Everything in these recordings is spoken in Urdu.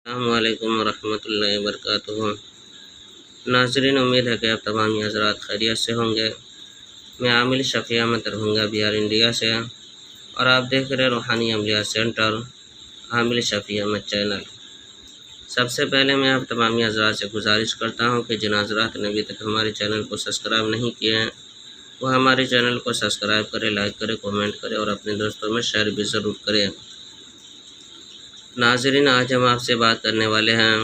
السلام علیکم ورحمۃ اللہ وبرکاتہ۔ ناظرین، امید ہے کہ آپ تمام حضرات خیریت سے ہوں گے۔ میں عامل شفیع احمد دربھنگہ بہار انڈیا سے، اور آپ دیکھ رہے روحانی عملیات سینٹر عامل شفیع احمد چینل۔ سب سے پہلے میں آپ تمام حضرات سے گزارش کرتا ہوں کہ جن حضرات نے ابھی تک ہمارے چینل کو سبسکرائب نہیں کیے ہیں وہ ہمارے چینل کو سبسکرائب کریں، لائک کریں، کامنٹ کریں اور اپنے دوستوں میں شیئر بھی ضرور کریں۔ ناظرین، آج ہم آپ سے بات کرنے والے ہیں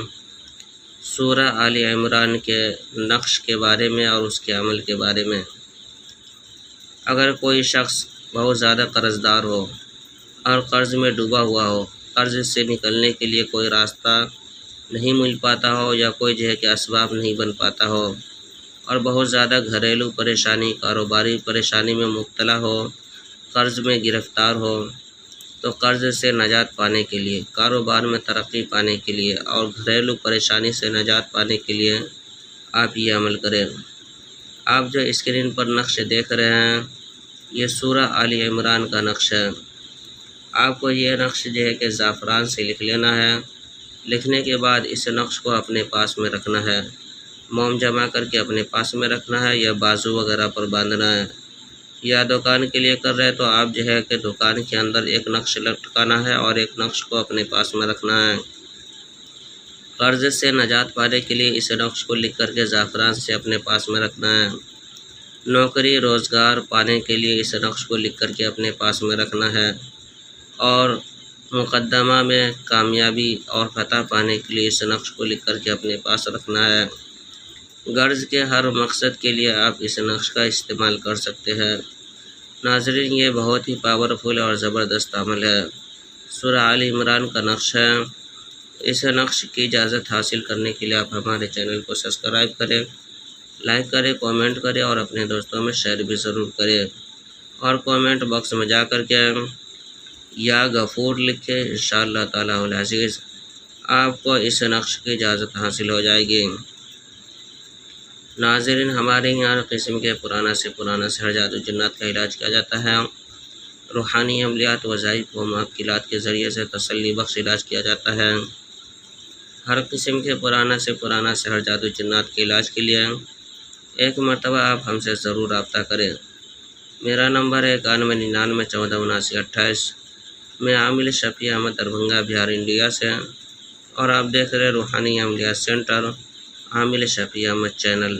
سورہ آل عمران کے نقش کے بارے میں اور اس کے عمل کے بارے میں۔ اگر کوئی شخص بہت زیادہ قرض دار ہو اور قرض میں ڈوبا ہوا ہو، قرض سے نکلنے کے لیے کوئی راستہ نہیں مل پاتا ہو یا کوئی کہ اسباب نہیں بن پاتا ہو، اور بہت زیادہ گھریلو پریشانی، کاروباری پریشانی میں مبتلا ہو، قرض میں گرفتار ہو، تو قرض سے نجات پانے کے لیے، کاروبار میں ترقی پانے کے لیے اور گھریلو پریشانی سے نجات پانے کے لیے آپ یہ عمل کریں۔ آپ جو اسکرین پر نقش دیکھ رہے ہیں یہ سورہ آل عمران کا نقش ہے۔ آپ کو یہ نقش کہ زعفران سے لکھ لینا ہے۔ لکھنے کے بعد اس نقش کو اپنے پاس میں رکھنا ہے، موم جمع کر کے اپنے پاس میں رکھنا ہے یا بازو وغیرہ پر باندھنا ہے، یا دکان کے لیے کر رہے تو آپ کہ دکان کے اندر ایک نقش لٹکانا ہے اور ایک نقش کو اپنے پاس میں رکھنا ہے۔ قرض سے نجات پانے کے لیے اس نقش کو لکھ کر کے زعفران سے اپنے پاس میں رکھنا ہے۔ نوکری روزگار پانے کے لیے اس نقش کو لکھ کر کے اپنے پاس میں رکھنا ہے، اور مقدمہ میں کامیابی اور فتح پانے کے لیے اس نقش کو لکھ کر کے اپنے پاس رکھنا ہے۔ غرض کے ہر مقصد کے لیے آپ اس نقش کا استعمال کر سکتے ہیں۔ ناظرین، یہ بہت ہی پاورفل اور زبردست عمل ہے، سورہ آل عمران کا نقش ہے۔ اس نقش کی اجازت حاصل کرنے کے لیے آپ ہمارے چینل کو سبسکرائب کریں، لائک کریں، کامنٹ کریں اور اپنے دوستوں میں شیئر بھی ضرور کریں، اور کامنٹ باکس میں جا کر کے یا غفور لکھیں۔ انشاءاللہ تعالی العزیز آپ کو اس نقش کی اجازت حاصل ہو جائے گی۔ ناظرین، ہمارے یہاں ہر قسم کے پرانا سے پرانا سحر جادو جنات کا علاج کیا جاتا ہے۔ روحانی عملیات، وظائف و معقلات کے ذریعے سے تسلی بخش علاج کیا جاتا ہے۔ ہر قسم کے پرانا سے پرانا سحر جادو جنات کے علاج کے لیے ایک مرتبہ آپ ہم سے ضرور رابطہ کریں۔ میرا نمبر ہے 9199147928۔ میں عامل شفیع احمد دربھنگہ بہار انڈیا سے، اور آپ دیکھ رہے روحانی عملیات سینٹر عامل شفیع احمد چینل۔